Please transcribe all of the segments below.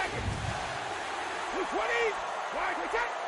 seconds. 220. Wide attack.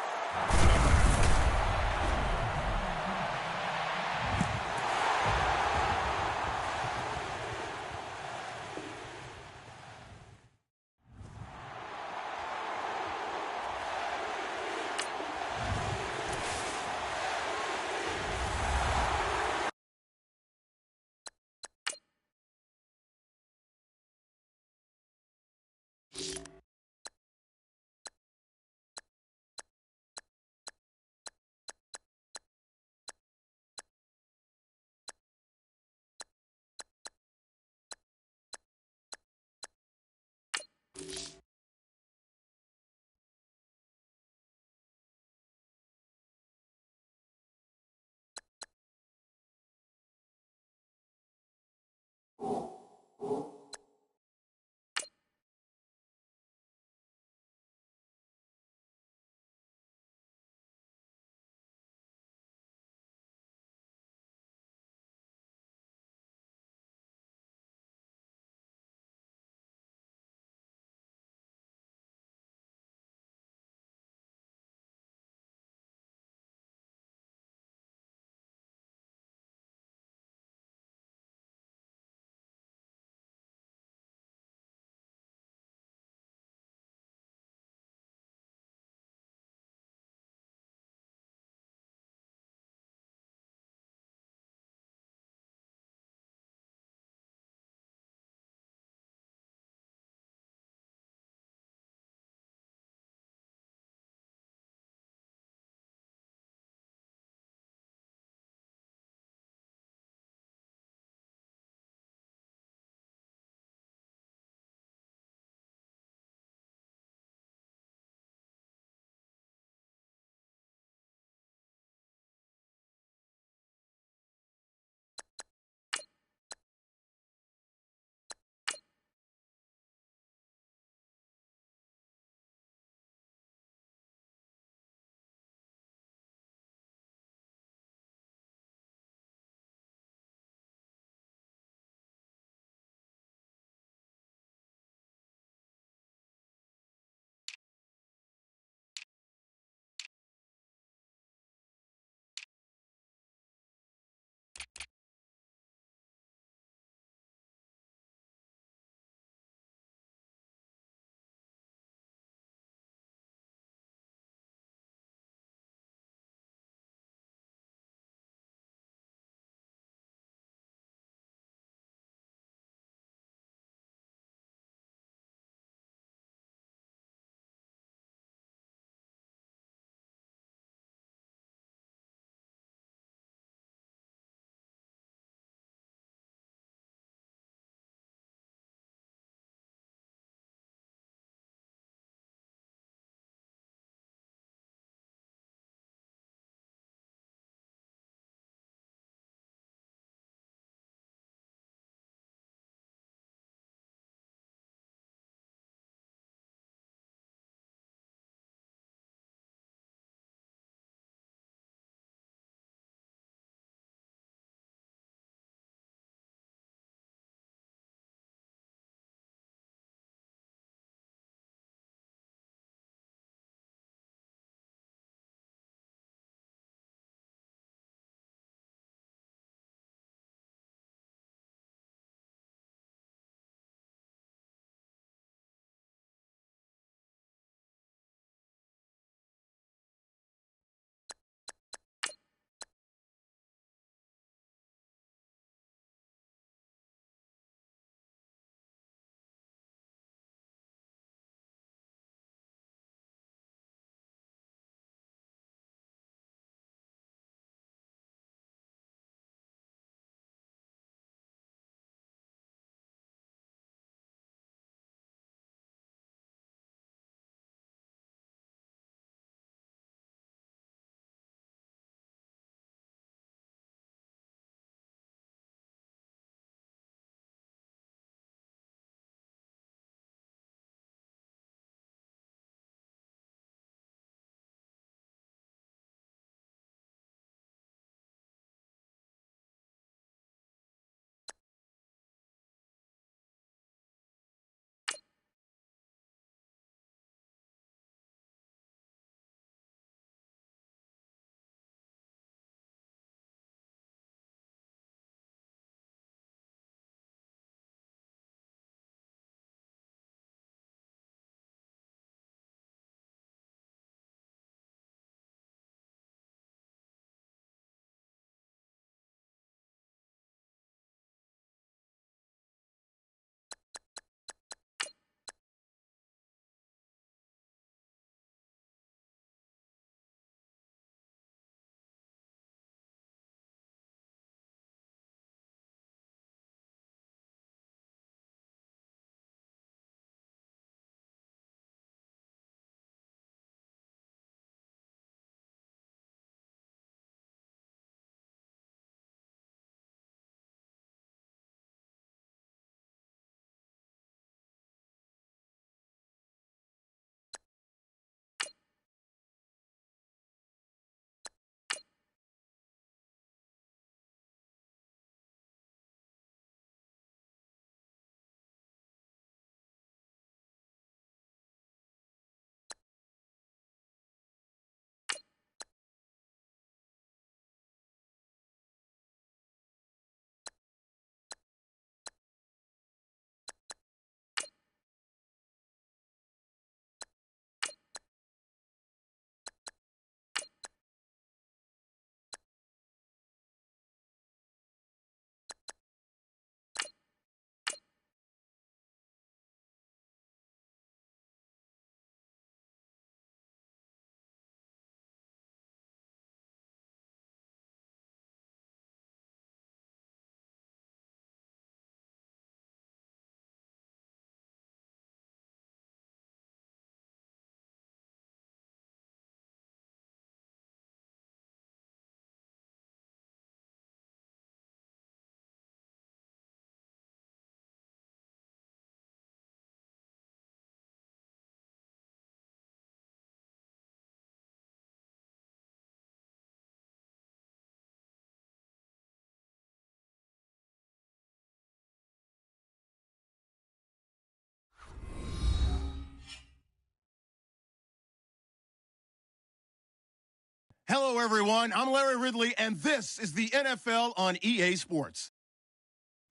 Hello, everyone. I'm Larry Ridley, and this is the NFL on EA Sports.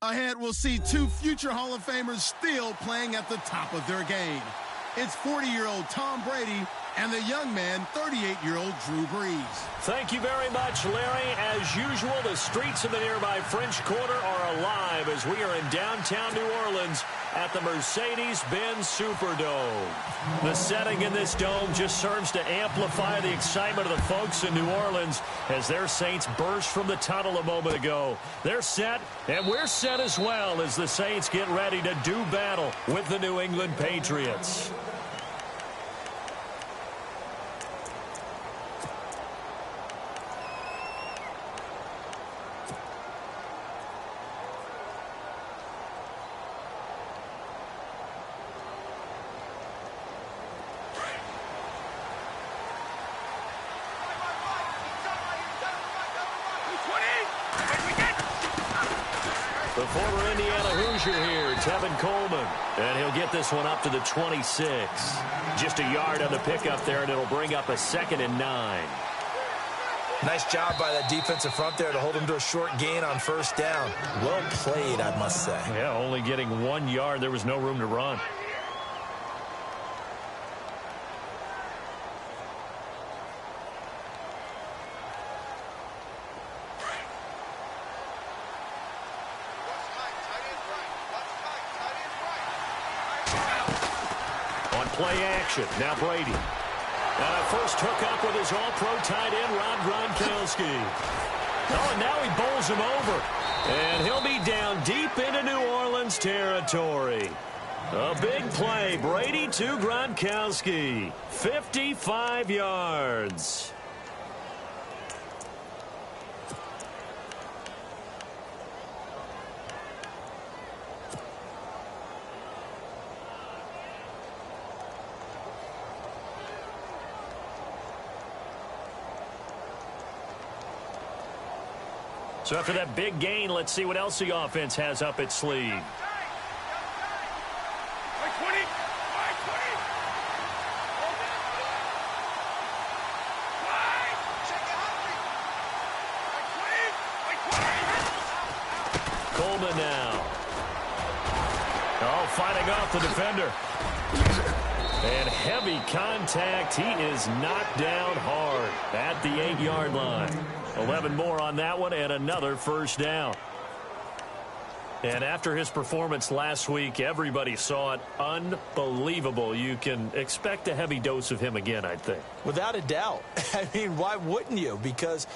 Ahead, we'll see two future Hall of Famers still playing at the top of their game. It's 40-year-old Tom Brady and the young man, 38-year-old Drew Brees. Thank you very much, Larry. As usual, the streets of the nearby French Quarter are alive as we are in downtown New Orleans at the Mercedes-Benz Superdome. The setting in this dome just serves to amplify the excitement of the folks in New Orleans as their Saints burst from the tunnel a moment ago. They're set, and we're set as well as the Saints get ready to do battle with the New England Patriots. The former Indiana Hoosier here, Tevin Coleman. And he'll get this one up to the 26. Just a yard on the pickup there, and it'll bring up a 2nd and 9. Nice job by that defensive front there to hold him to a short gain on first down. Well played, I must say. Yeah, only getting 1 yard. There was no room to run. Play action. Now Brady. And a first hookup with his all-pro tight end, Rob Gronkowski. Oh, and now he bowls him over. And he'll be down deep into New Orleans territory. A big play. Brady to Gronkowski. 55 yards. So after that big gain, let's see what else the offense has up its sleeve. Coleman now. Oh, fighting off the defender. And heavy contact. He is knocked down hard at the 8-yard line. 11 more on that one and another first down. And after his performance last week, everybody saw it. Unbelievable. You can expect a heavy dose of him again, I think. Without a doubt. I mean, why wouldn't you? Because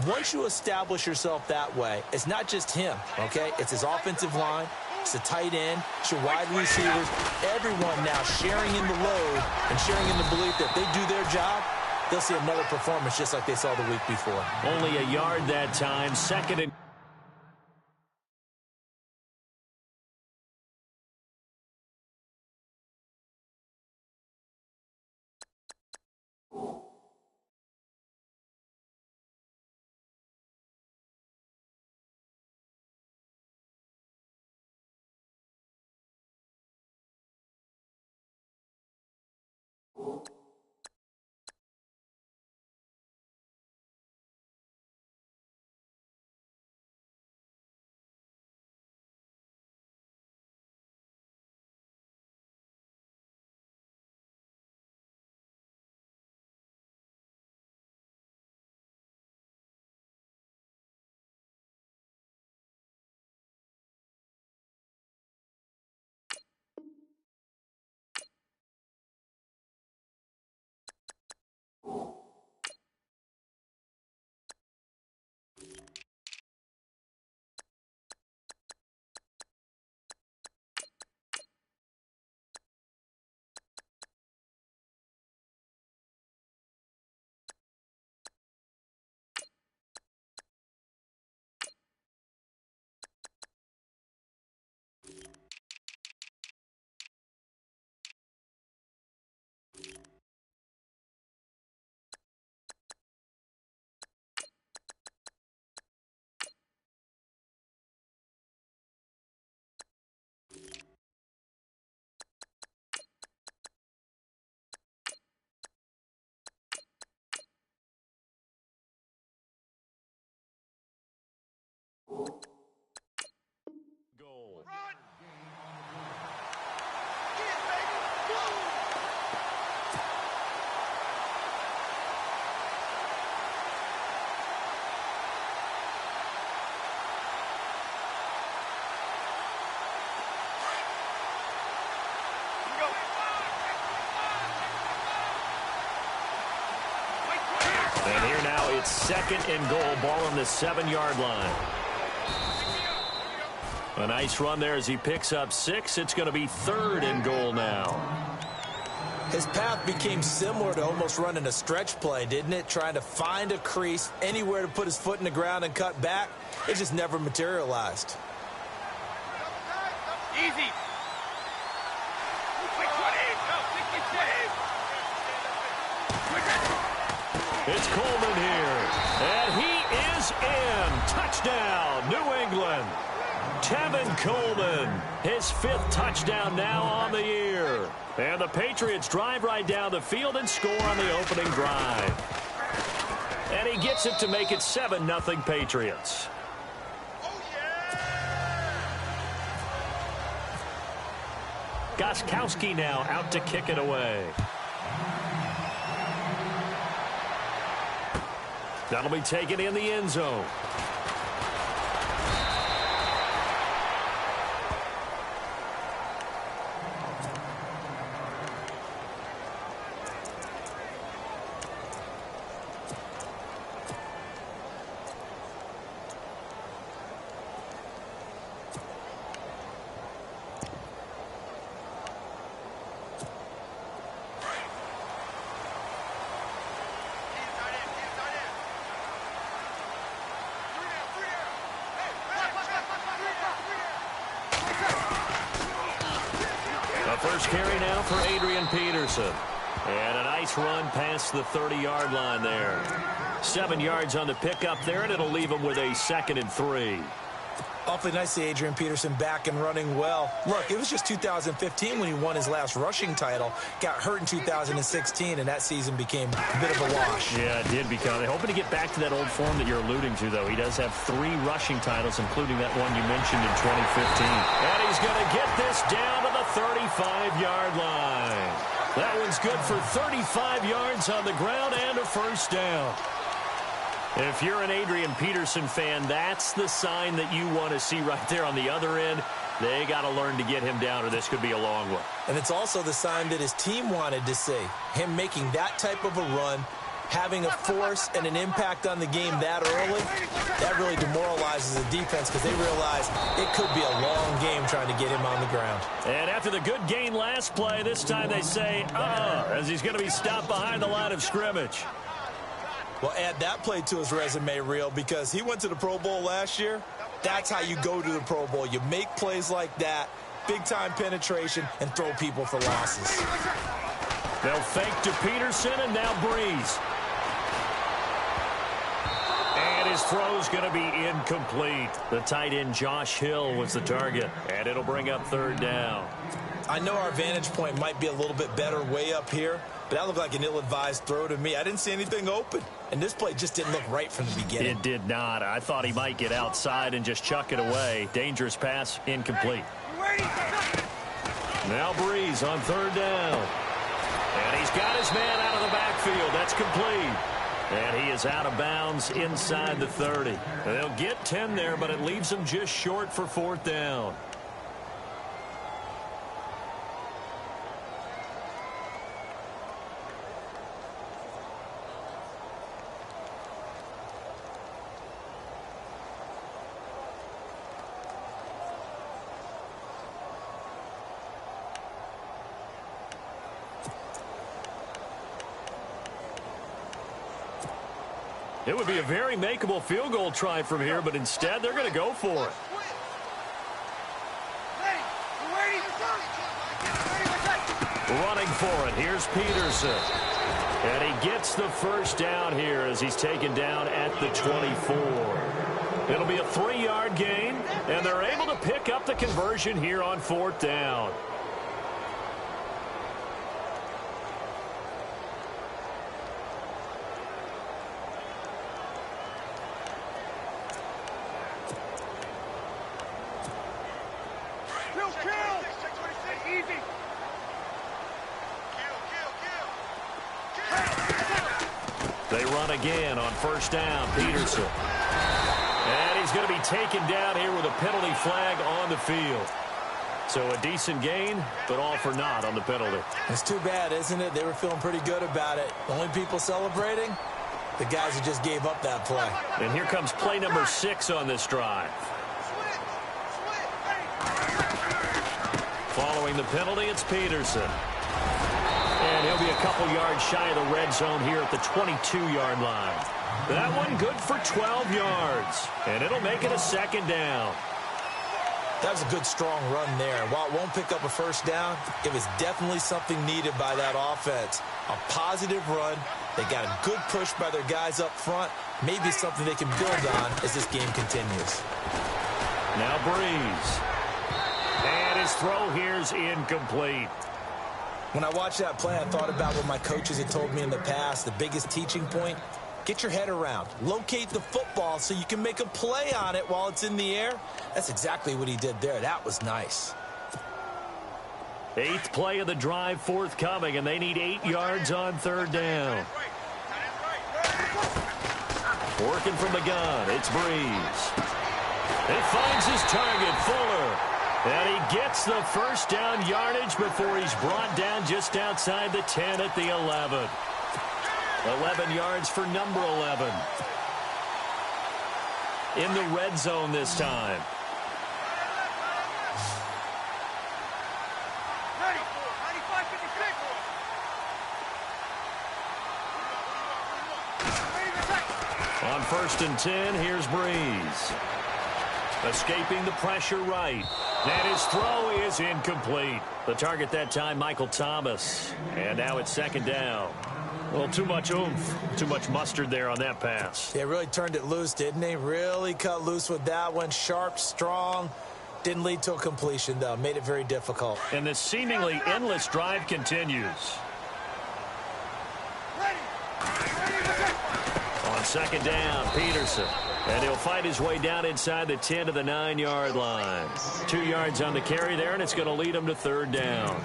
once you establish yourself that way, it's not just him, okay? It's his offensive line. It's the tight end. It's your wide receivers. Everyone now sharing in the load and sharing in the belief that they do their job, they'll see another performance just like they saw the week before. Only a yard that time. 2nd and It's second and goal, ball on the 7-yard line. A nice run there as he picks up 6. It's going to be third and goal now. His path became similar to almost running a stretch play, didn't it? Trying to find a crease, anywhere to put his foot in the ground and cut back. It just never materialized. Easy. It's Coleman here, and he is in. Touchdown, New England. Tevin Coleman, his 5th touchdown now on the year. And the Patriots drive right down the field and score on the opening drive. And he gets it to make it 7-0 Patriots. Gostkowski now out to kick it away. That'll be taken in the end zone. First carry now for Adrian Peterson. And a nice run past the 30-yard line there. 7 yards on the pickup there, and it'll leave him with a 2nd and 3. Awfully nice to see Adrian Peterson back and running well. Look, it was just 2015 when he won his last rushing title. Got hurt in 2016, and that season became a bit of a wash. Yeah, it did become. They're hoping to get back to that old form that you're alluding to, though. He does have 3 rushing titles, including that one you mentioned in 2015. And he's going to get this down to the 35-yard line. That one's good for 35 yards on the ground and a first down. If you're an Adrian Peterson fan, that's the sign that you want to see right there on the other end. They got to learn to get him down, or this could be a long one. And it's also the sign that his team wanted to see. Him making that type of a run, having a force and an impact on the game that early, that really demoralizes the defense because they realize it could be a long game trying to get him on the ground. And after the good gain last play, this time they say, as he's going to be stopped behind the line of scrimmage. Well, add that play to his resume reel because he went to the Pro Bowl last year. That's how you go to the Pro Bowl. You make plays like that, big-time penetration, and throw people for losses. They'll fake to Peterson, and now Breeze. And his throw's going to be incomplete. The tight end Josh Hill was the target, and it'll bring up 3rd down. I know our vantage point might be a little bit better way up here, but that looked like an ill-advised throw to me. I didn't see anything open, and this play just didn't look right from the beginning. It did not. I thought he might get outside and just chuck it away. Dangerous pass, incomplete. Now Breeze on 3rd down. And he's got his man out of the backfield. That's complete. And he is out of bounds inside the 30. And they'll get 10 there, but it leaves them just short for 4th down. It would be a very makeable field goal try from here, but instead they're going to go for it. Running for it. Here's Peterson. And he gets the first down here as he's taken down at the 24. It'll be a 3-yard gain, and they're able to pick up the conversion here on 4th down. They run again on 1st down, Peterson. And he's going to be taken down here with a penalty flag on the field. So a decent gain, but all for naught on the penalty. It's too bad, isn't it? They were feeling pretty good about it. The only people celebrating, the guys who just gave up that play. And here comes play number 6 on this drive. Following the penalty, it's Peterson. And he'll be a couple yards shy of the red zone here at the 22-yard line. That one good for 12 yards. And it'll make it a second down. That was a good, strong run there. While it won't pick up a first down, it was definitely something needed by that offense. A positive run. They got a good push by their guys up front. Maybe something they can build on as this game continues. Now Breeze. And his throw here's incomplete. When I watched that play, I thought about what my coaches had told me in the past. The biggest teaching point, get your head around. Locate the football so you can make a play on it while it's in the air. That's exactly what he did there. That was nice. 8th play of the drive forthcoming, and they need 8 yards on third down. Working from the gun, it's Breeze. He finds his target, Fuller. And he gets the first down yardage before he's brought down just outside the 10 at the 11. 11 yards for number 11. In the red zone this time. On 1st and 10, here's Breeze. Escaping the pressure right. And his throw is incomplete. The target that time, Michael Thomas. And now it's second down. Well, too much oomph, too much mustard there on that pass. They really turned it loose, didn't they? Really cut loose with that one. Sharp, strong. Didn't lead to a completion, though. Made it very difficult. And this seemingly endless drive continues. On second down, Peterson. And he'll fight his way down inside the 10 to the 9-yard line. 2 yards on the carry there, and it's going to lead him to third down.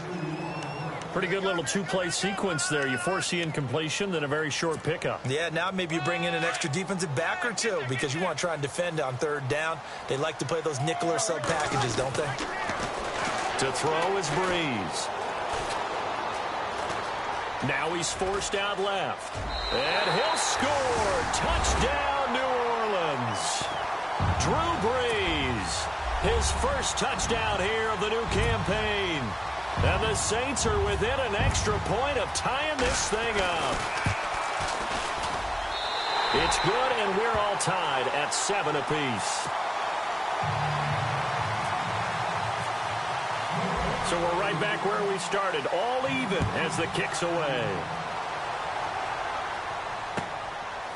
Pretty good little 2-play sequence there. You force the incompletion, then a very short pickup. Yeah, now maybe you bring in an extra defensive back or two because you want to try and defend on third down. They like to play those nickel or sub packages, don't they? To throw is Breeze. Now he's forced out left. And he'll score. Touchdown, New Orleans. Drew Brees, his first touchdown here of the new campaign. And the Saints are within an extra point of tying this thing up. It's good, and we're all tied at 7 apiece. So we're right back where we started, all even as the kick's away.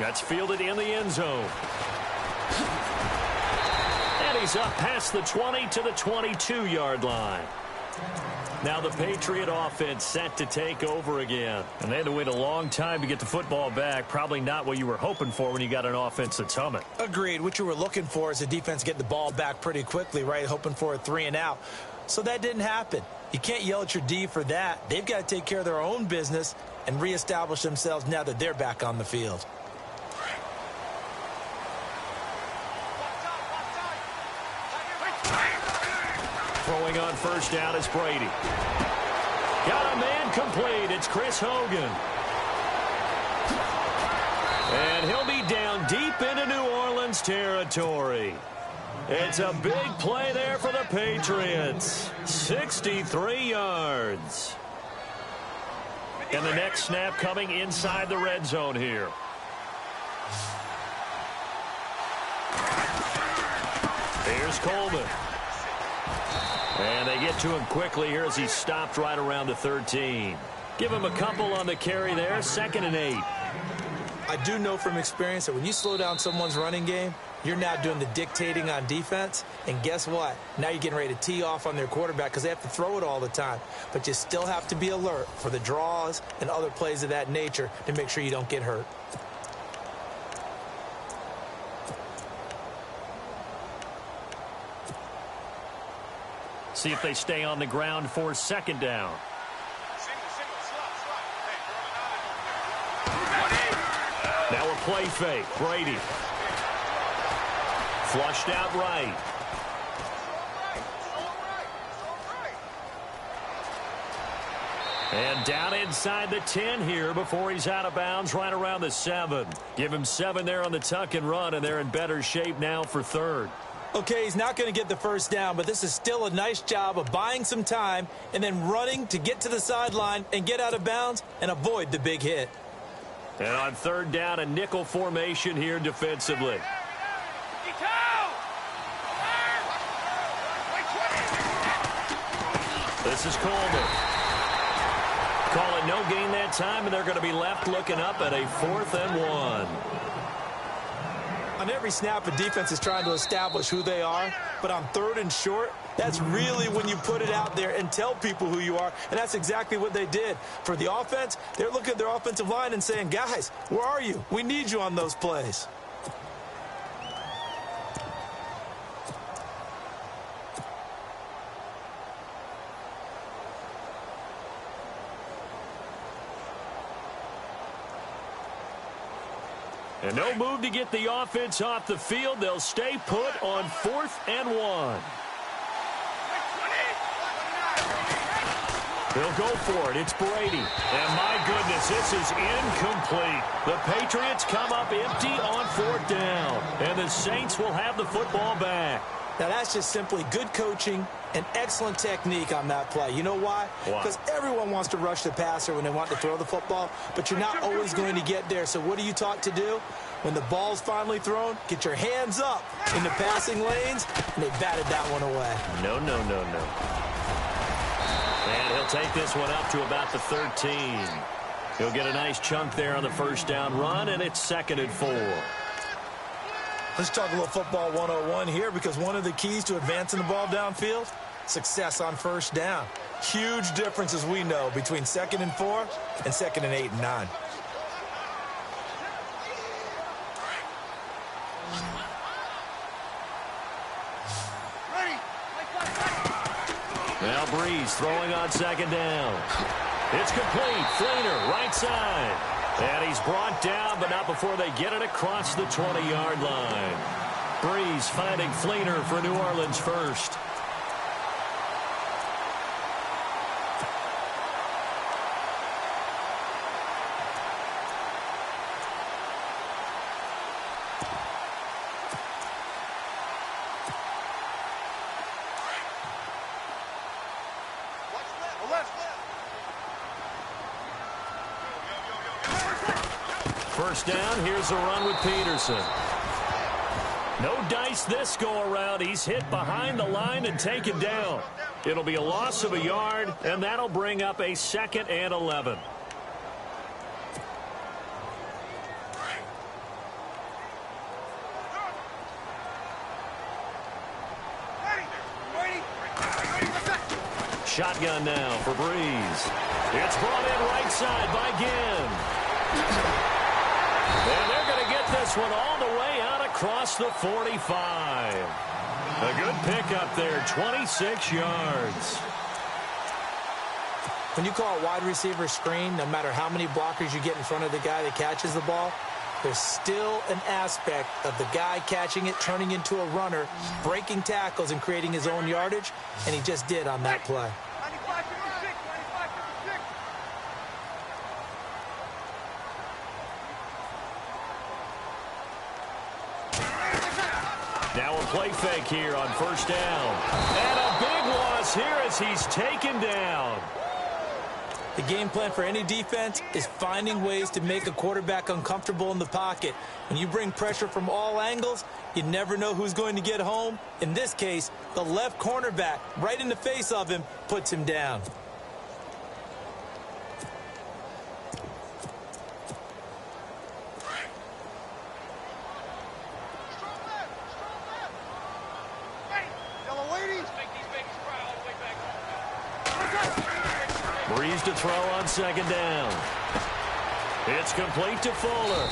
That's fielded in the end zone. And he's up past the 20 to the 22-yard line. Now the Patriot offense set to take over again. And they had to wait a long time to get the football back. Probably not what you were hoping for when you got an offense that's humming. Agreed. What you were looking for is the defense getting the ball back pretty quickly, right? Hoping for a 3 and out. So that didn't happen. You can't yell at your D for that. They've got to take care of their own business and reestablish themselves now that they're back on the field. Throwing on first down is Brady. Got a man complete. It's Chris Hogan. And he'll be down deep into New Orleans territory. It's a big play there for the Patriots. 63 yards. And the next snap coming inside the red zone here. Here's Coleman. And they get to him quickly here as he stopped right around the 13. Give him a couple on the carry there. 2nd and 8. I do know from experience that when you slow down someone's running game, you're now doing the dictating on defense. And guess what? Now you're getting ready to tee off on their quarterback because they have to throw it all the time. But you still have to be alert for the draws and other plays of that nature to make sure you don't get hurt. See if they stay on the ground for 2nd down. Now a play fake. Brady. Flushed out right. And down inside the 10 here before he's out of bounds right around the 7. Give him 7 there on the tuck and run, and they're in better shape now for third. Okay, he's not going to get the first down, but this is still a nice job of buying some time and then running to get to the sideline and get out of bounds and avoid the big hit. And on third down, a nickel formation here defensively. This is Coleman. Call it no gain that time, and they're going to be left looking up at a 4th and 1. On every snap, a defense is trying to establish who they are, but on 3rd and short, that's really when you put it out there and tell people who you are, and that's exactly what they did. For the offense, they're looking at their offensive line and saying, guys, where are you? We need you on those plays. And no move to get the offense off the field. They'll stay put on 4th and 1. They'll go for it. It's Brady. And my goodness, this is incomplete. The Patriots come up empty on 4th down. And the Saints will have the football back. Now, that's just simply good coaching and excellent technique on that play. You know why? Because everyone wants to rush the passer when they want to throw the football, but you're not always going to get there. So what are you taught to do? When the ball's finally thrown, get your hands up in the passing lanes, and they batted that one away. No. And he'll take this one up to about the 13. He'll get a nice chunk there on the first down run, and it's 2nd and 4. Let's talk a little football 101 here, because one of the keys to advancing the ball downfield, success on first down. Huge difference, as we know, between 2nd and 4 and 2nd and 8 and 9. Now Breeze throwing on 2nd down. It's complete. Fleener, right side. And he's brought down, but not before they get it across the 20-yard line. Breeze finding Fleener for New Orleans first. First down, here's a run with Peterson. No dice this go-around. He's hit behind the line and taken down. It'll be a loss of a yard, and that'll bring up a 2nd and 11. Shotgun now for Breeze. It's brought in right side by Ginn. And they're going to get this one all the way out across the 45. A good pickup there, 26 yards. When you call a wide receiver screen, no matter how many blockers you get in front of the guy that catches the ball, there's still an aspect of the guy catching it, turning into a runner, breaking tackles and creating his own yardage, and he just did on that play. Now a play fake here on first down. And a big loss here as he's taken down. The game plan for any defense is finding ways to make a quarterback uncomfortable in the pocket. When you bring pressure from all angles, you never know who's going to get home. In this case, the left cornerback, right in the face of him, puts him down. Breeze to throw on second down. It's complete to Fuller.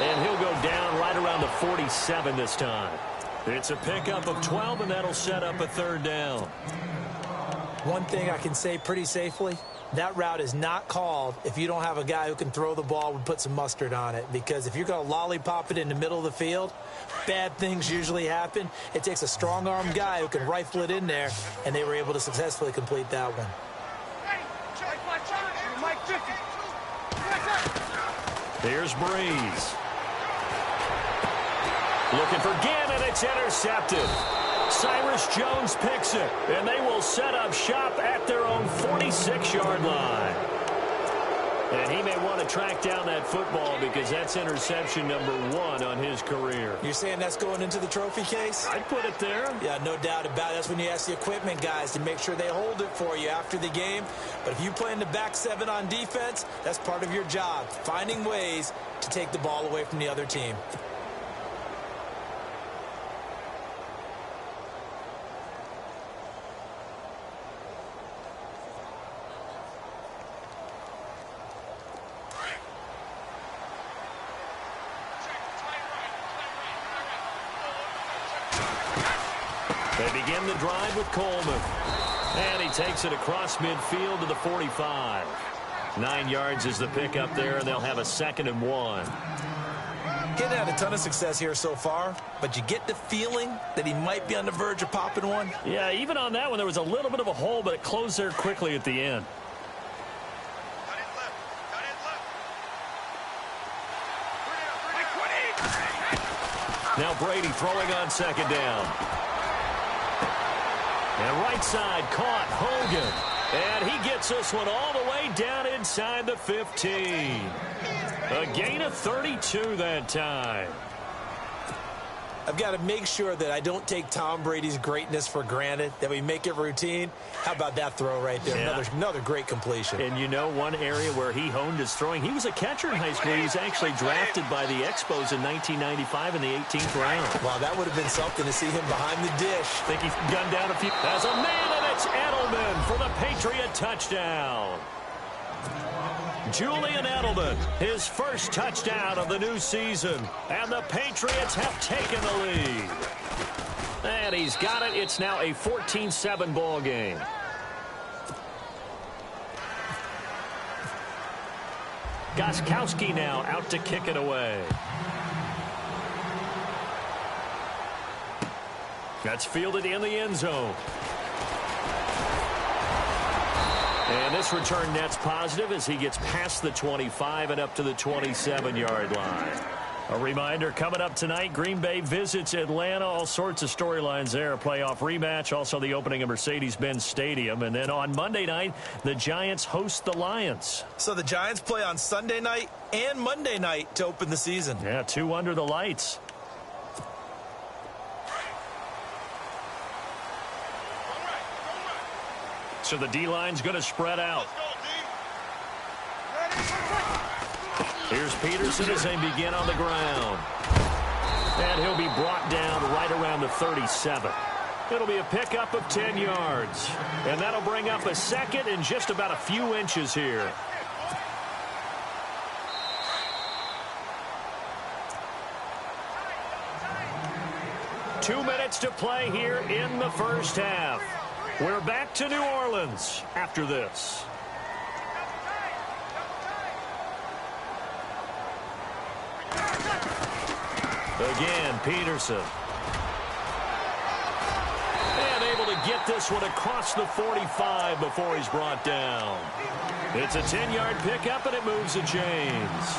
And he'll go down right around the 47 this time. It's a pickup of 12, and that'll set up a third down. One thing I can say pretty safely, that route is not called if you don't have a guy who can throw the ball and put some mustard on it. Because if you're going to lollipop it in the middle of the field, bad things usually happen. It takes a strong-armed guy who can rifle it in there, and they were able to successfully complete that one. Here's Breeze. Looking for Gannon. It's intercepted. Cyrus Jones picks it, and they will set up shop at their own 46-yard line. And he may want to track down that football because that's interception number 1 on his career. You're saying that's going into the trophy case? I'd put it there. Yeah, no doubt about it. That's when you ask the equipment guys to make sure they hold it for you after the game. But if you play in the back 7 on defense, that's part of your job, finding ways to take the ball away from the other team. They begin the drive with Coleman. And he takes it across midfield to the 45. 9 yards is the pickup there, and they'll have a 2nd and 1. Getting had a ton of success here so far, but you get the feeling that he might be on the verge of popping one. Yeah, even on that one, there was a little bit of a hole, but it closed there quickly at the end. Now Brady throwing on 2nd down. And right side caught Hogan. And he gets this one all the way down inside the 15. A gain of 32 that time. I've got to make sure that I don't take Tom Brady's greatness for granted, that we make it routine. How about that throw right there? Yeah. Another great completion. And you know one area where he honed his throwing, he was a catcher in high school. He was actually drafted by the Expos in 1995 in the 18th round. Wow, that would have been something to see him behind the dish. I think he's gunned down a few. As a man, and it's Edelman for the Patriot touchdown. Julian Edelman, his first touchdown of the new season. And the Patriots have taken the lead. And he's got it. It's now a 14-7 ball game. Gostkowski now out to kick it away. That's fielded in the end zone. And this return net's positive as he gets past the 25 and up to the 27-yard line. A reminder, coming up tonight, Green Bay visits Atlanta. All sorts of storylines there. A playoff rematch, also the opening of Mercedes-Benz Stadium. And then on Monday night, the Giants host the Lions. So the Giants play on Sunday night and Monday night to open the season. Yeah, 2 under the lights. So the D-line's going to spread out. Here's Peterson as they begin on the ground. And he'll be brought down right around the 37. It'll be a pickup of 10 yards. And that'll bring up a 2nd and just about a few inches here. Two minutes to play here in the first half. We're back to New Orleans after this. Again, Peterson. And able to get this one across the 45 before he's brought down. It's a 10-yard pickup, and it moves the chains.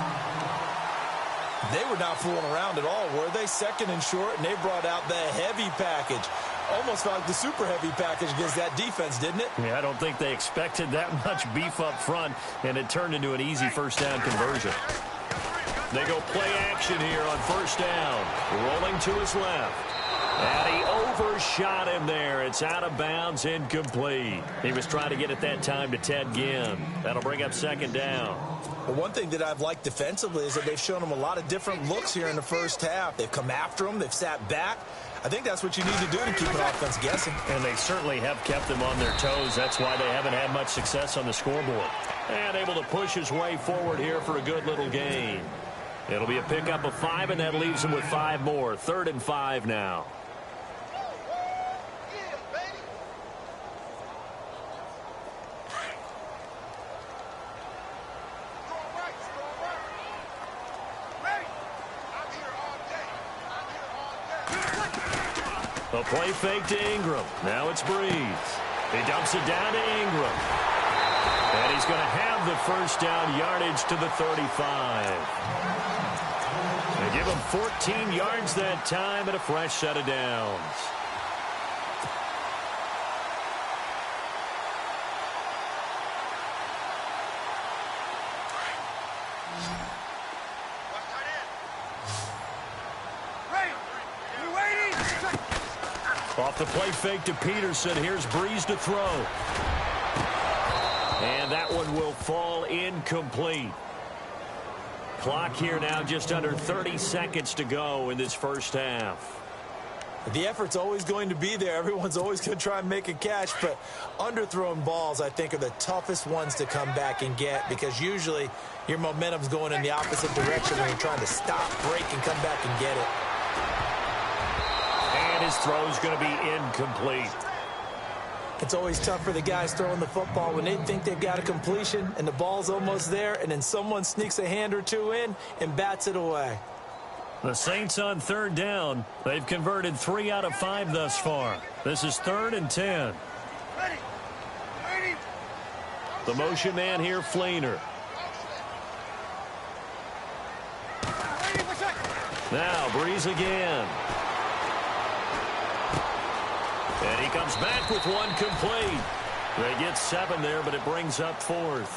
They were not fooling around at all, were they? 2nd and short, and they brought out the heavy package. Almost felt like the super heavy package against that defense, didn't it? Yeah, I don't think they expected that much beef up front, and it turned into an easy first down conversion. They go play action here on first down. Rolling to his left. And he overshot him there. It's out of bounds, incomplete. He was trying to get it that time to Ted Ginn. That'll bring up 2nd down. Well, one thing that I've liked defensively is that they've shown him a lot of different looks here in the first half. They've come after him. They've sat back. I think that's what you need to do to keep an offense guessing. And they certainly have kept them on their toes. That's why they haven't had much success on the scoreboard. And able to push his way forward here for a good little gain. It'll be a pickup of 5, and that leaves him with 5 more. 3rd and 5 now. A play fake to Ingram. Now it's Breeze. He dumps it down to Ingram. And he's going to have the first down, yardage to the 35. They give him 14 yards that time and a fresh set of downs. Off the play fake to Peterson. Here's Breeze to throw. And that one will fall incomplete. Clock here now just under 30 seconds to go in this first half. The effort's always going to be there. Everyone's always going to try and make a catch, but underthrown balls, I think, are the toughest ones to come back and get because usually your momentum's going in the opposite direction when you're trying to stop, break, and come back and get it. And his throw's going to be incomplete. It's always tough for the guys throwing the football when they think they've got a completion and the ball's almost there, and then someone sneaks a hand or two in and bats it away. The Saints on third down. They've converted 3 out of 5 thus far. This is 3rd and 10. The motion man here, Fleener. Now Breeze again. And he comes back with one complete. They get 7 there, but it brings up 4th.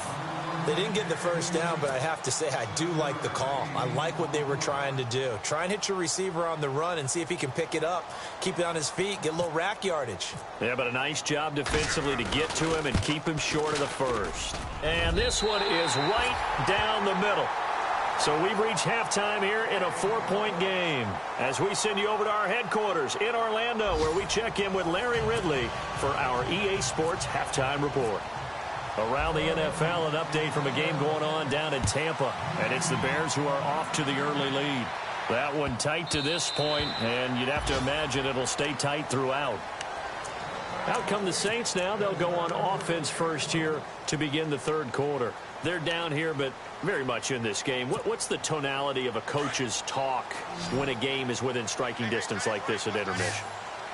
They didn't get the first down, but I have to say I do like the call. I like what they were trying to do. Try and hit your receiver on the run and see if he can pick it up, keep it on his feet, get a little rack yardage. Yeah, but a nice job defensively to get to him and keep him short of the first. And this one is right down the middle. So we've reached halftime here in a 4-point game as we send you over to our headquarters in Orlando where we check in with Larry Ridley for our EA Sports Halftime Report. Around the NFL, an update from a game going on down in Tampa, and it's the Bears who are off to the early lead. That one tight to this point, and you'd have to imagine it'll stay tight throughout. Out come the Saints now. They'll go on offense first here to begin the third quarter. They're down here, but very much in this game. What's the tonality of a coach's talk when a game is within striking distance like this at intermission?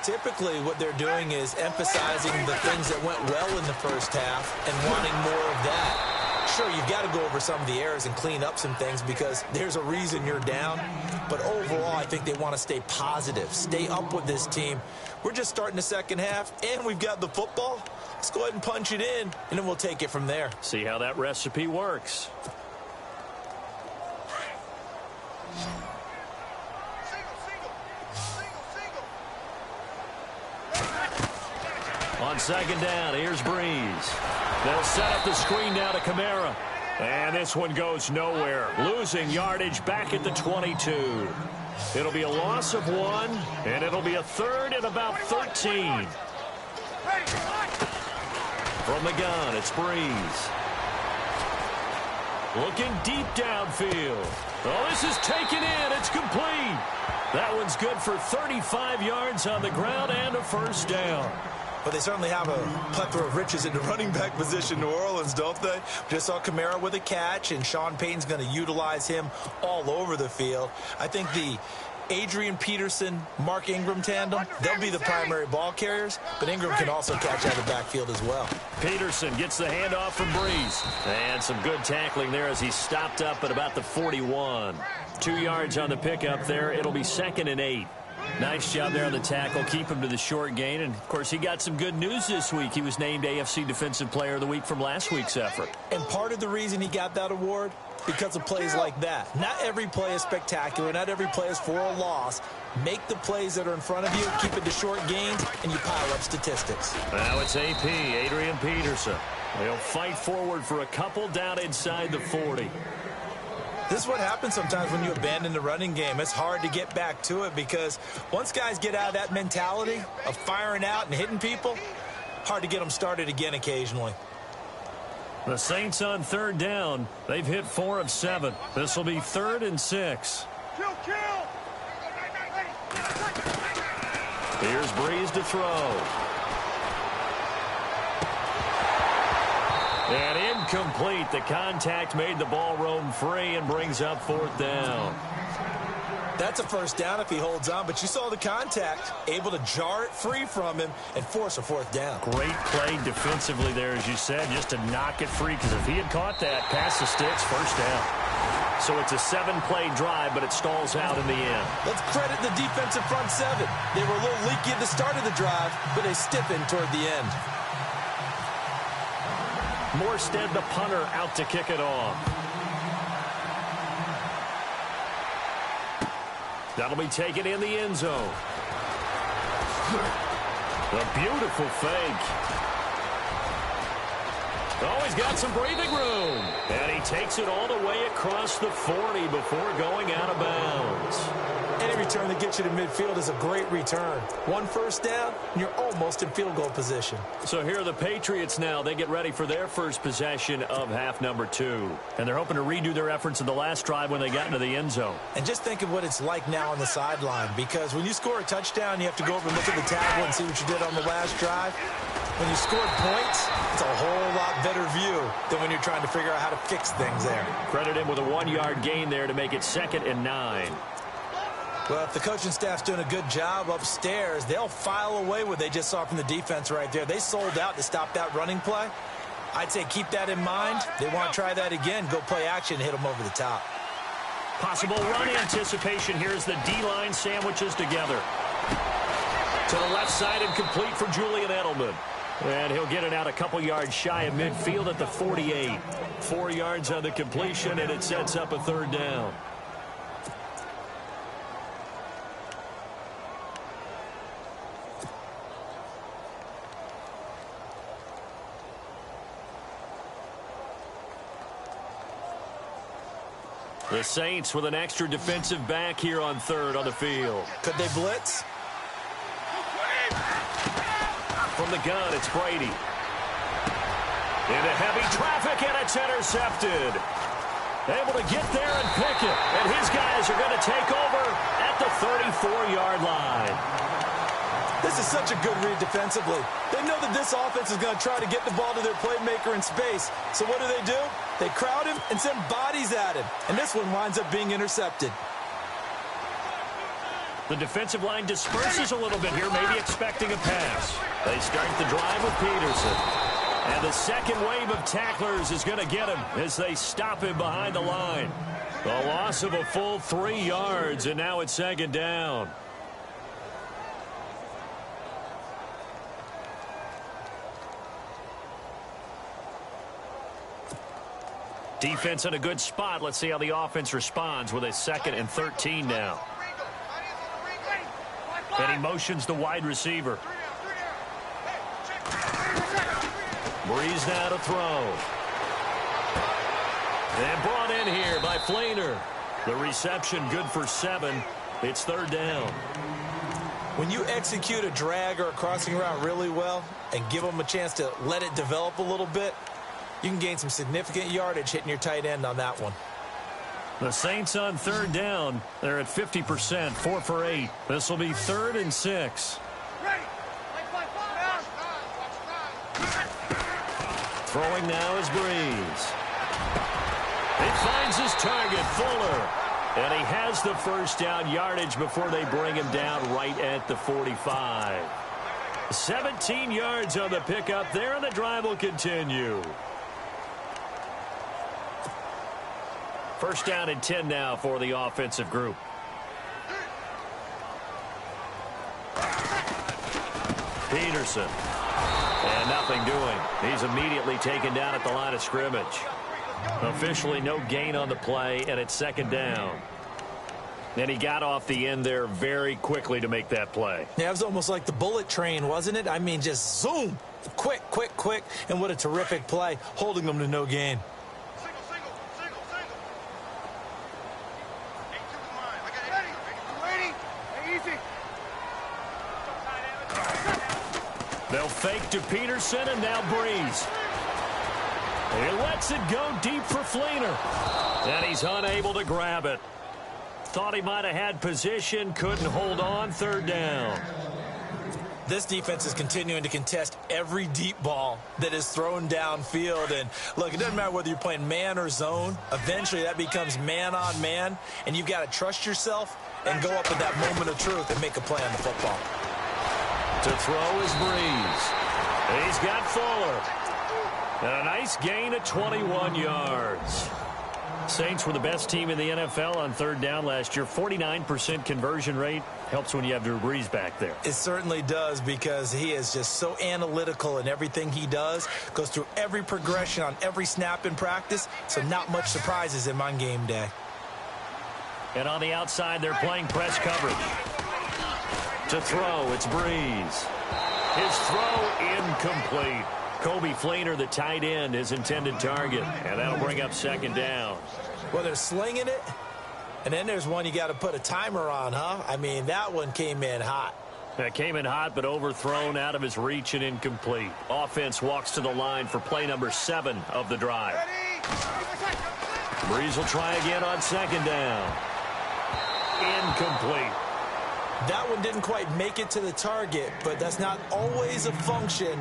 Typically, what they're doing is emphasizing the things that went well in the first half and wanting more of that. Sure, you've got to go over some of the errors and clean up some things because there's a reason you're down. But overall, I think they want to stay positive, stay up with this team. We're just starting the second half, and we've got the football. Let's go ahead and punch it in, and then we'll take it from there. See how that recipe works. On second down, here's Breeze. They'll set up the screen now to Kamara. And this one goes nowhere. Losing yardage back at the 22. It'll be a loss of 1, and it'll be a 3rd and about 13. From the gun, it's Breeze. Looking deep downfield. Oh, this is taken in. It's complete. That one's good for 35 yards on the ground and a first down. But they certainly have a plethora of riches in the running back position, New Orleans, don't they? Just saw Kamara with a catch, and Sean Payton's going to utilize him all over the field. I think the Adrian Peterson, Mark Ingram tandem, they'll be the primary ball carriers, but Ingram can also catch out of the backfield as well. Peterson gets the handoff from Breeze. And some good tackling there as he stopped up at about the 41. 2 yards on the pickup there. It'll be 2nd and 8. Nice job there on the tackle. Keep him to the short gain. And, of course, he got some good news this week. He was named AFC Defensive Player of the Week from last week's effort. And part of the reason he got that award, because of plays like that. Not every play is spectacular. Not every play is for a loss. Make the plays that are in front of you, keep it to short gains, and you pile up statistics. Now it's AP, Adrian Peterson. They'll fight forward for a couple down inside the 40. This is what happens sometimes when you abandon the running game. It's hard to get back to it because once guys get out of that mentality of firing out and hitting people, hard to get them started again occasionally. The Saints on third down. They've hit 4 of 7. This will be 3rd and 6. Here's Breeze to throw. And incomplete. The contact made the ball roam free and brings up 4th down. That's a first down if he holds on, but you saw the contact, able to jar it free from him and force a fourth down. Great play defensively there, as you said, just to knock it free, because if he had caught that, past the sticks, first down. So it's a 7-play drive, but it stalls out in the end. Let's credit the defensive front seven. They were a little leaky at the start of the drive, but they stiffened toward the end. Morstead, the punter, out to kick it off. That'll be taken in the end zone. A beautiful fake. Oh, he's got some breathing room. And he takes it all the way across the 40 before going out of bounds. Any return that gets you to midfield is a great return. One first down, and you're almost in field goal position. So here are the Patriots now. They get ready for their first possession of half number 2. And they're hoping to redo their efforts in the last drive when they got into the end zone. And just think of what it's like now on the sideline, because when you score a touchdown, you have to go over and look at the table and see what you did on the last drive. When you scored points, it's a whole lot better view than when you're trying to figure out how to fix things there. Credit him with a 1-yard gain there to make it 2nd and 9. Well, if the coaching staff's doing a good job upstairs, they'll file away what they just saw from the defense right there. They sold out to stop that running play. I'd say keep that in mind. They want to try that again, go play action, hit them over the top. Possible run anticipation here as the D-line sandwiches together. To the left side and complete for Julian Edelman. And he'll get it out a couple yards shy of midfield at the 48. 4 yards on the completion, and it sets up a 3rd down. The Saints with an extra defensive back here on 3rd on the field. Could they blitz? From the gun, it's Brady. Into heavy traffic, and it's intercepted. Able to get there and pick it. And his guys are going to take over at the 34-yard line. This is such a good read defensively. They know that this offense is going to try to get the ball to their playmaker in space. So what do? They crowd him and send bodies at him. And this one winds up being intercepted. The defensive line disperses a little bit here, maybe expecting a pass. They start the drive with Peterson. And the second wave of tacklers is going to get him as they stop him behind the line. A loss of a full 3 yards, and now it's 2nd down. Defense in a good spot. Let's see how the offense responds with a 2nd and 13 now. And he motions the wide receiver. Breeze now to throw. And brought in here by Flainer. The reception good for 7. It's 3rd down. When you execute a drag or a crossing route really well and give them a chance to let it develop a little bit, you can gain some significant yardage hitting your tight end on that one. The Saints on 3rd down. They're at 50%, 4 for 8. This will be 3rd and 6. Throwing now is Breeze. He finds his target, Fuller. And he has the first down yardage before they bring him down right at the 45. 17 yards on the pickup there, and the drive will continue. First down and 10 now for the offensive group. Peterson. And nothing doing. He's immediately taken down at the line of scrimmage. Officially no gain on the play, and it's 2nd down. And he got off the end there very quickly to make that play. Yeah, it was almost like the bullet train, wasn't it? I mean, just zoom. Quick, quick, quick. And what a terrific play, holding them to no gain. They'll fake to Peterson, and now Breeze. He lets it go deep for Fleener. And he's unable to grab it. Thought he might have had position, couldn't hold on, 3rd down. This defense is continuing to contest every deep ball that is thrown downfield. And, look, it doesn't matter whether you're playing man or zone. Eventually, that becomes man on man, and you've got to trust yourself and go up at that moment of truth and make a play on the football. To throw is Breeze. He's got Fuller. And a nice gain of 21 yards. Saints were the best team in the NFL on third down last year. 49% conversion rate. Helps when you have Drew Brees back there. It certainly does, because he is just so analytical in everything he does. Goes through every progression on every snap in practice. So not much surprises him on game day. And on the outside, they're playing press coverage. To throw, it's Breeze. His throw incomplete. Kobe Fleener, the tight end, his intended target. And that'll bring up second down. Well, they're slinging it. And then there's one you got to put a timer on, huh? I mean, that one came in hot. That came in hot, but overthrown, out of his reach, and incomplete. Offense walks to the line for play number 7 of the drive. Breeze will try again on second down. Incomplete. That one didn't quite make it to the target, but that's not always a function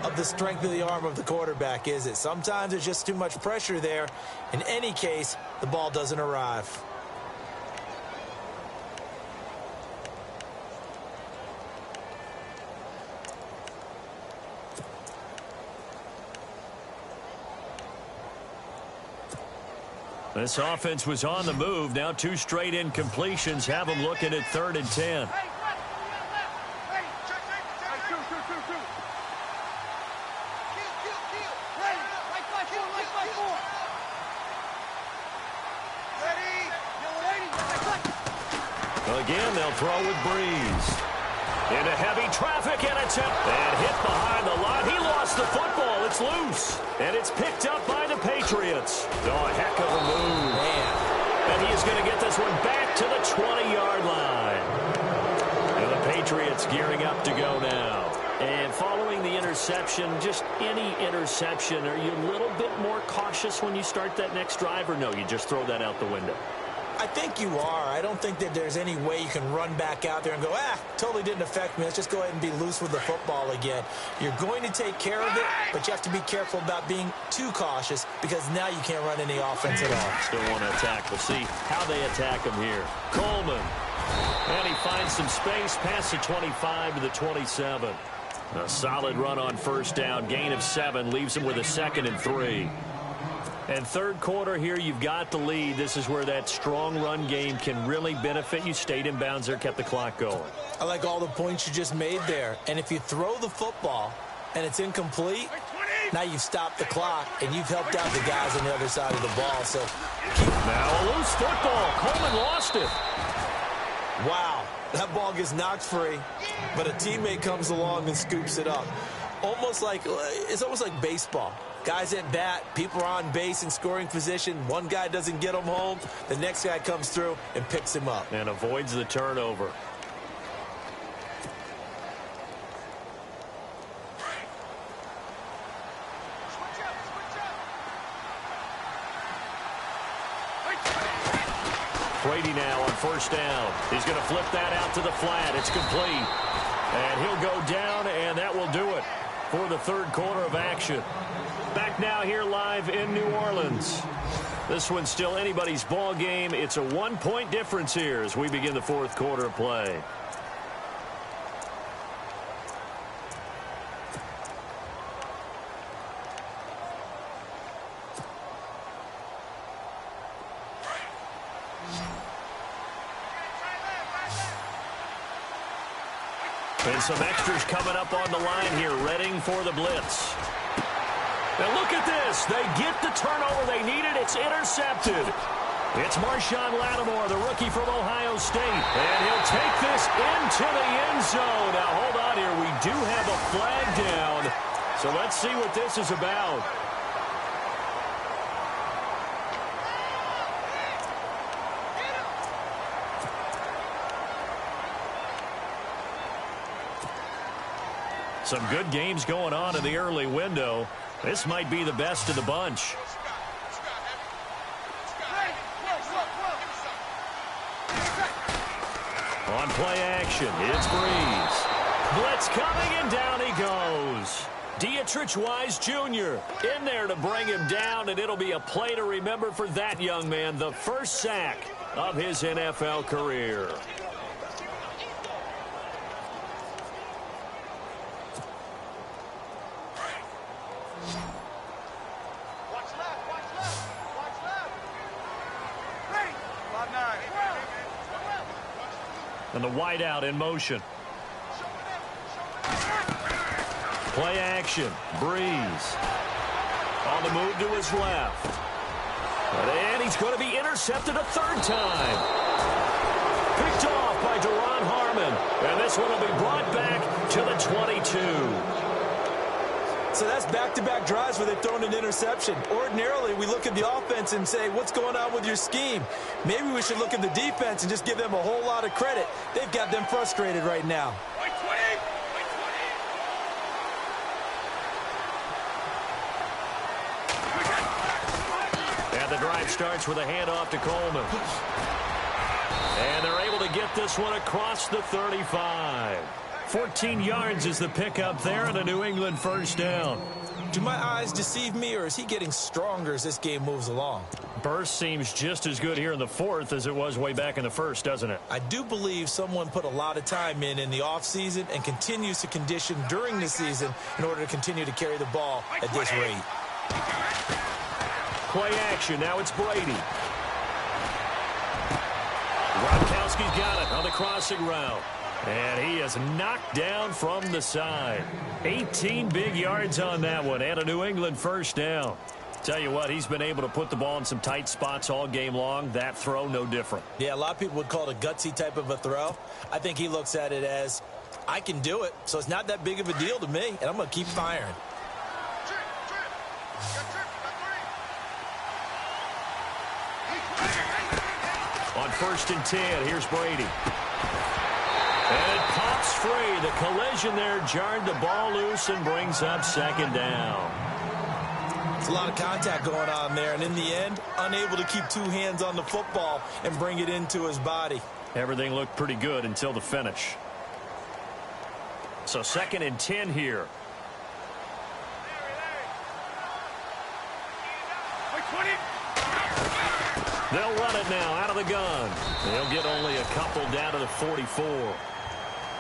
of the strength of the arm of the quarterback, is it? Sometimes there's just too much pressure there. In any case, the ball doesn't arrive. This offense was on the move. Now 2 straight incompletions have them looking at 3rd and 10. Again, they'll throw with Breeze. Into heavy traffic, and it's hit behind the line. He lost the football. It's loose. And it's picked up by the Patriots. Oh, a heck of a move. Man. And he is going to get this one back to the 20-yard line. And the Patriots gearing up to go now. And following the interception, just any interception, are you a little bit more cautious when you start that next drive, or no, you just throw that out the window? I think you are. I don't think that there's any way you can run back out there and go, totally didn't affect me. Let's just go ahead and be loose with the football again. You're going to take care of it, but you have to be careful about being too cautious, because now you can't run any offense at all. Still want to attack. We'll see how they attack him here. Coleman. And he finds some space past the 25 to the 27. A solid run on first down. Gain of 7 leaves him with a 2nd and 3. And third quarter here, you've got the lead. This is where that strong run game can really benefit you. Stayed in bounds there, kept the clock going. I like all the points you just made there. And if you throw the football and it's incomplete, now you've stopped the clock and you've helped out the guys on the other side of the ball. So now a loose football. Coleman lost it. Wow, that ball gets knocked free, but a teammate comes along and scoops it up. It's almost like baseball. Guys at bat, people are on base in scoring position. One guy doesn't get him home. The next guy comes through and picks him up. And avoids the turnover. Brady now on first down. He's going to flip that out to the flat. It's complete. And he'll go down, and that will do it for the third quarter of action. Back now here live in New Orleans. This one's still anybody's ball game. It's a 1-point difference here as we begin the fourth quarter of play. And some extras coming up on the line here, readying for the blitz. And look at this. They get the turnover they needed. It's intercepted. It's Marshawn Lattimore, the rookie from Ohio State. And he'll take this into the end zone. Now, hold on here. We do have a flag down. So let's see what this is about. Some good games going on in the early window. This might be the best of the bunch. On play action, it's Breeze. Blitz coming, and down he goes. Dietrich Wise Jr. in there to bring him down, and it'll be a play to remember for that young man. The first sack of his NFL career. And the wideout in motion. Play action. Breeze. On the move to his left. And he's going to be intercepted a third time. Picked off by Duron Harmon. And this one will be brought back to the 22. So that's back-to-back drives where they've thrown an interception. Ordinarily, we look at the offense and say, what's going on with your scheme? Maybe we should look at the defense and just give them a whole lot of credit. They've got them frustrated right now. And the drive starts with a handoff to Coleman. And they're able to get this one across the 35. 14 yards is the pickup there, and a New England first down. Do my eyes deceive me, or is he getting stronger as this game moves along? Burst seems just as good here in the fourth as it was way back in the first, doesn't it? I do believe someone put a lot of time in the offseason and continues to condition during the season in order to continue to carry the ball at this rate. Play action. Now it's Brady. Gronkowski's got it on the crossing route. And he is knocked down from the side. 18 big yards on that one, and a New England first down. Tell you what, he's been able to put the ball in some tight spots all game long. That throw, no different. Yeah, a lot of people would call it a gutsy type of a throw. I think he looks at it as, I can do it, so it's not that big of a deal to me, and I'm going to keep firing. On 1st and 10, here's Brady. And it pops free. The collision there jarred the ball loose and brings up second down. It's a lot of contact going on there, and in the end, unable to keep two hands on the football and bring it into his body. Everything looked pretty good until the finish. So 2nd and 10 here. They'll run it now out of the gun. They'll get only a couple down to the 44.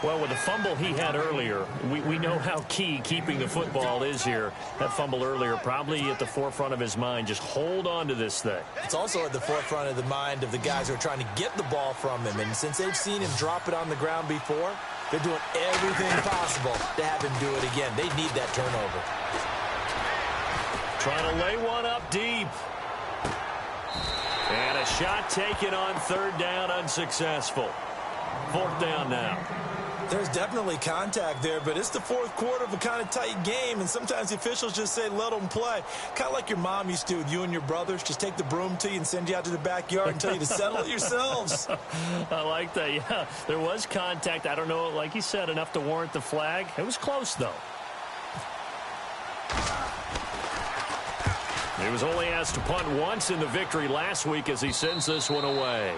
Well, with the fumble he had earlier, we know how key keeping the football is here. That fumble earlier probably at the forefront of his mind. Just hold on to this thing. It's also at the forefront of the mind of the guys who are trying to get the ball from him. And since they've seen him drop it on the ground before, they're doing everything possible to have him do it again. They need that turnover. Trying to lay one up deep. And a shot taken on 3rd down, unsuccessful. 4th down now. There's definitely contact there, but it's the 4th quarter of a kind of tight game, and sometimes the officials just say, let them play. Kind of like your mom used to with you and your brothers. Just take the broom to you and send you out to the backyard and tell you to settle it yourselves. I like that, yeah. There was contact. I don't know, like you said, enough to warrant the flag. It was close, though. He was only asked to punt once in the victory last week as he sends this one away.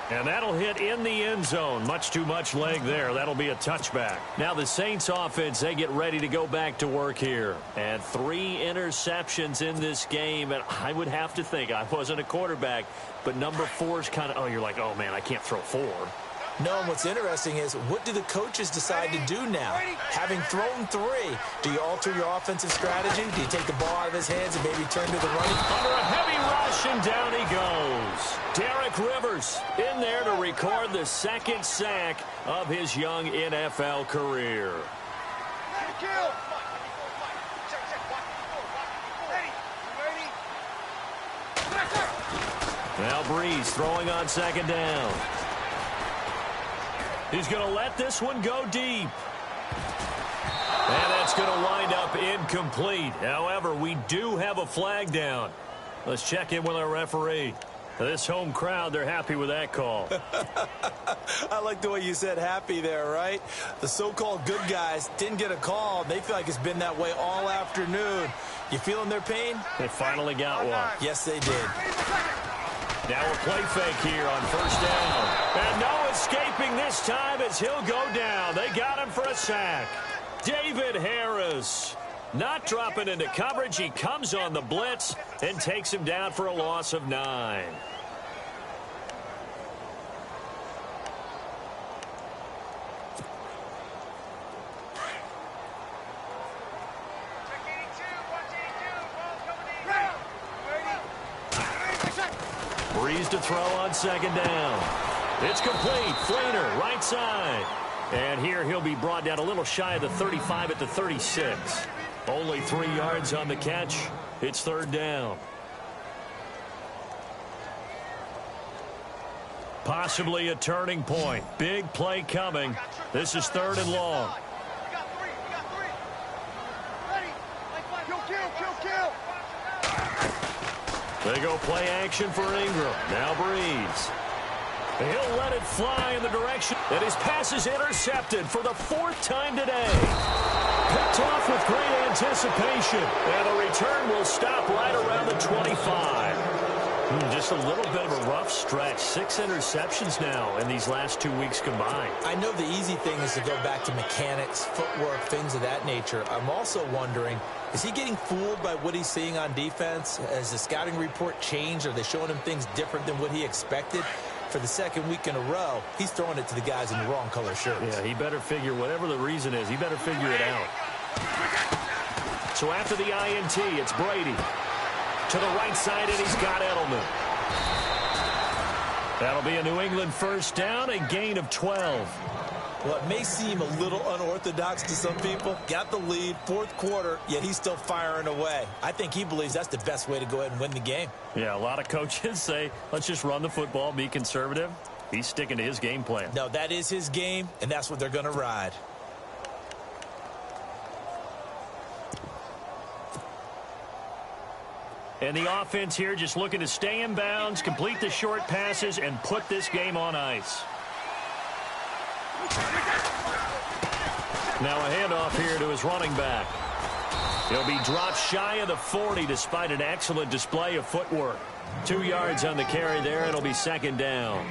And that'll hit in the end zone. Much too much leg there. That'll be a touchback. Now the Saints offense, they get ready to go back to work here. And 3 interceptions in this game. And I would have to think, I wasn't a quarterback, but number 4 is kind of, oh, you're like, oh, man, I can't throw 4. No, and what's interesting is, what do the coaches decide to do now? Having thrown 3, do you alter your offensive strategy? Do you take the ball out of his hands and maybe turn to the running? Under a heavy rush, and down he goes. Derek Rivers in there to record the 2nd sack of his young NFL career. Now Breeze throwing on 2nd down. He's going to let this one go deep. And that's going to wind up incomplete. However, we do have a flag down. Let's check in with our referee. This home crowd, they're happy with that call. I like the way you said happy there, right? The so-called good guys didn't get a call. They feel like it's been that way all afternoon. You feeling their pain? They finally got one. Yes, they did. Now a play fake here on first down. And no escaping this time as he'll go down. They got him for a sack. David Harris not dropping into coverage. He comes on the blitz and takes him down for a loss of 9. Breeze to throw on second down. It's complete. Flainer, right side. And here he'll be brought down a little shy of the 35 at the 36. Only 3 yards on the catch. It's third down. Possibly a turning point. Big play coming. This is third and long. They go play action for Ingram. Now Breeze. He'll let it fly in the direction. And his pass is intercepted for the 4th time today. Picked off with great anticipation. And the return will stop right around the 25. Just a little bit of a rough stretch. 6 interceptions now in these last 2 weeks combined. I know the easy thing is to go back to mechanics, footwork, things of that nature. I'm also wondering, is he getting fooled by what he's seeing on defense? Has the scouting report changed? Are they showing him things different than what he expected? For the 2nd week in a row, he's throwing it to the guys in the wrong color shirts. Yeah, he better figure, whatever the reason is, he better figure it out. So after the INT, it's Brady. To the right side, and he's got Edelman. That'll be a New England first down, a gain of 12. Well, it may seem a little unorthodox to some people. Got the lead, 4th quarter, yet he's still firing away. I think he believes that's the best way to go ahead and win the game. Yeah, a lot of coaches say, let's just run the football, be conservative. He's sticking to his game plan. No, that is his game, and that's what they're going to ride. And the offense here just looking to stay in bounds, complete the short passes, and put this game on ice. Now a handoff here to his running back. He'll be dropped shy of the 40 despite an excellent display of footwork. 2 yards on the carry there. It'll be second down.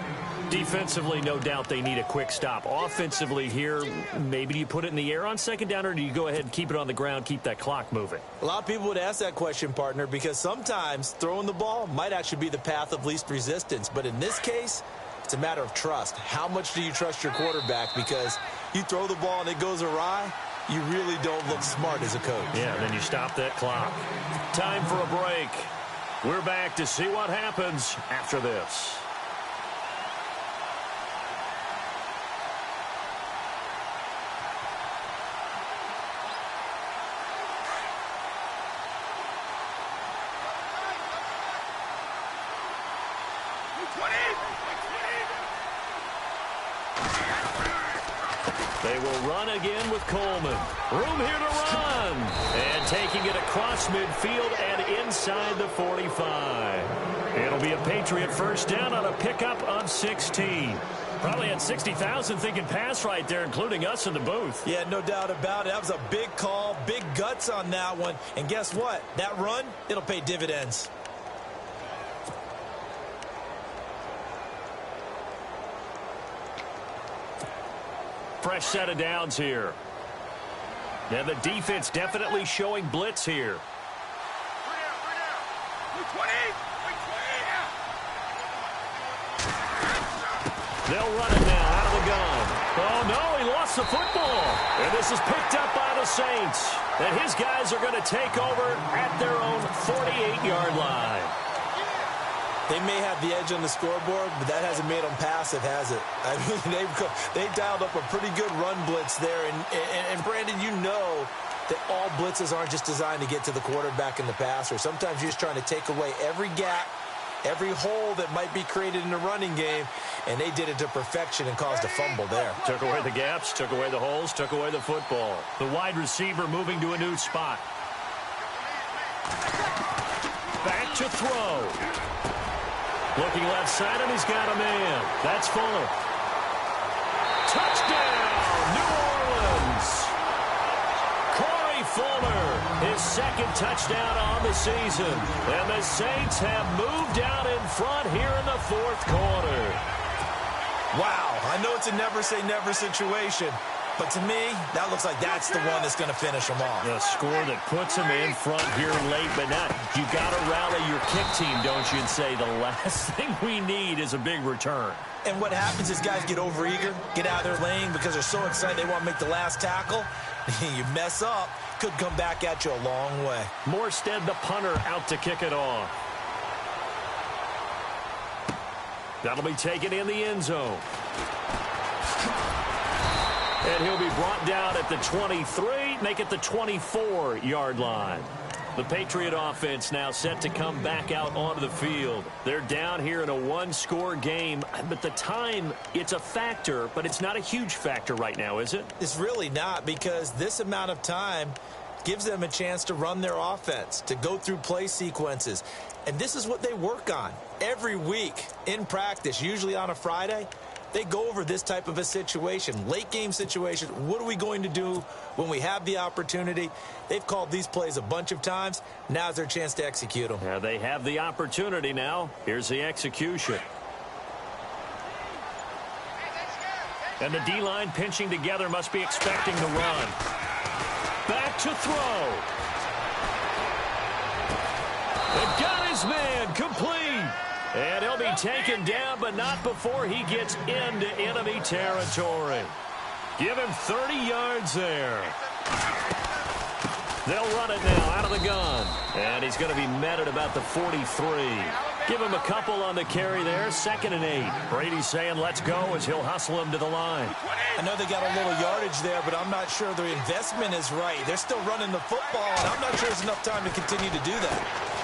Defensively, no doubt they need a quick stop. Offensively here, maybe do you put it in the air on second down, or do you go ahead and keep it on the ground, keep that clock moving? A lot of people would ask that question, partner, because sometimes throwing the ball might actually be the path of least resistance. But in this case, it's a matter of trust. How much do you trust your quarterback? Because you throw the ball and it goes awry, you really don't look smart as a coach. Yeah, then you stop that clock. Time for a break. We're back to see what happens after this. They will run again with Coleman. Room here to run. And taking it across midfield and inside the 45. It'll be a Patriot first down on a pickup of 16. Probably had 60,000 thinking pass right there, including us in the booth. Yeah, no doubt about it. That was a big call, big guts on that one. And guess what? That run, it'll pay dividends. Fresh set of downs here. And the defense definitely showing blitz here. They'll run it now out of the gun. Oh, no, he lost the football. And this is picked up by the Saints. And his guys are going to take over at their own 48-yard line. They may have the edge on the scoreboard, but that hasn't made them passive, has it? I mean, they've dialed up a pretty good run blitz there. And Brandon, you know that all blitzes aren't just designed to get to the quarterback and the passer. Sometimes you're just trying to take away every gap, every hole that might be created in the running game, and they did it to perfection and caused a fumble there. Took away the gaps, took away the holes, took away the football. The wide receiver moving to a new spot. Back to throw. Looking left side, and he's got a man. That's Fuller. Touchdown, New Orleans. Corey Fuller His second touchdown on the season. And the Saints have moved out in front here in the fourth quarter. Wow, I know it's a never-say-never situation, but to me, that looks like that's the one that's going to finish them off. The score that puts them in front here late, but now you got to rally your kick team, don't you, and say the last thing we need is a big return. And what happens is guys get overeager, get out of their lane because they're so excited they want to make the last tackle. You mess up, could come back at you a long way. Morstead, the punter, out to kick it off. That'll be taken in the end zone. And he'll be brought down at the 23, make it the 24-yard line. The Patriot offense now set to come back out onto the field. They're down here in a one-score game, but the time, it's a factor, but it's not a huge factor right now, is it? It's really not, because this amount of time gives them a chance to run their offense, to go through play sequences. And this is what they work on every week in practice, usually on a Friday. They go over this type of a situation, late game situation. What are we going to do when we have the opportunity? They've called these plays a bunch of times. Now's their chance to execute them. Yeah, they have the opportunity now. Here's the execution. And the D-line pinching together, must be expecting the run. Back to throw. It got his man complete. And he'll be taken down, but not before he gets into enemy territory. Give him 30 yards there. They'll run it now out of the gun. And he's going to be met at about the 43. Give him a couple on the carry there, 2nd and 8. Brady's saying let's go as he'll hustle him to the line. I know they got a little yardage there, but I'm not sure their investment is right. They're still running the football, and I'm not sure there's enough time to continue to do that.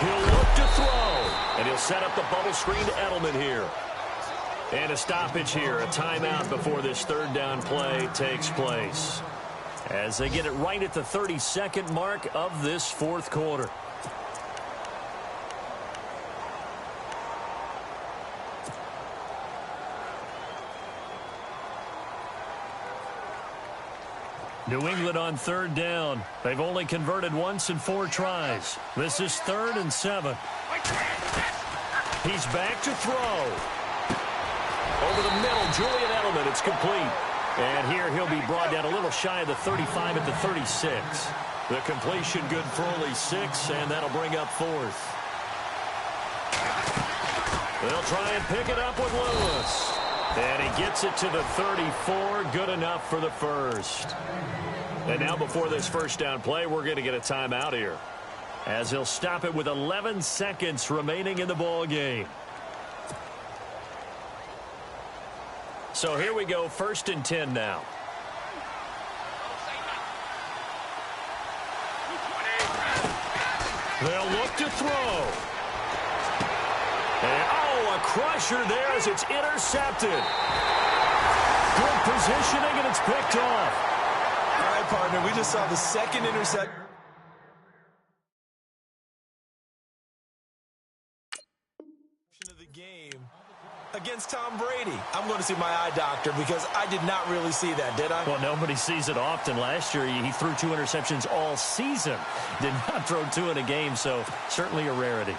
He'll look to throw, and he'll set up the bubble screen to Edelman here. And a stoppage here, a timeout before this third down play takes place. As they get it right at the 32nd mark of this fourth quarter. New England on third down. They've only converted once in 4 tries. This is 3rd and 7. He's back to throw. Over the middle, Julian Edelman. It's complete. And here he'll be brought down a little shy of the 35 at the 36. The completion good for only 6, and that'll bring up 4th. They'll try and pick it up with Lewis. And he gets it to the 34. Good enough for the first. And now before this first down play, we're going to get a timeout here, as he'll stop it with 11 seconds remaining in the ball game. So here we go, 1st and 10 now. They'll look to throw. And, oh, a crusher there as it's intercepted. Good positioning, and it's picked off. All right, partner, we just saw the second interception of the game against Tom Brady. I'm going to see my eye doctor because I did not really see that, did I? Well, nobody sees it often. Last year, he threw 2 interceptions all season. Did not throw 2 in a game, so certainly a rarity.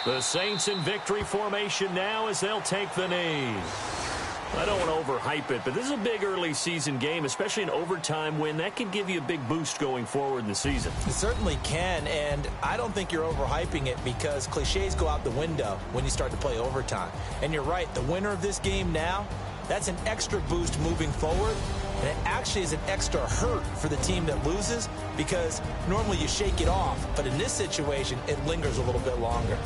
The Saints in victory formation now as they'll take the knee. I don't want to overhype it, but this is a big early season game, especially an overtime win. That could give you a big boost going forward in the season. It certainly can, and I don't think you're overhyping it because cliches go out the window when you start to play overtime. And you're right, the winner of this game now, that's an extra boost moving forward. And it actually is an extra hurt for the team that loses because normally you shake it off, but in this situation, it lingers a little bit longer.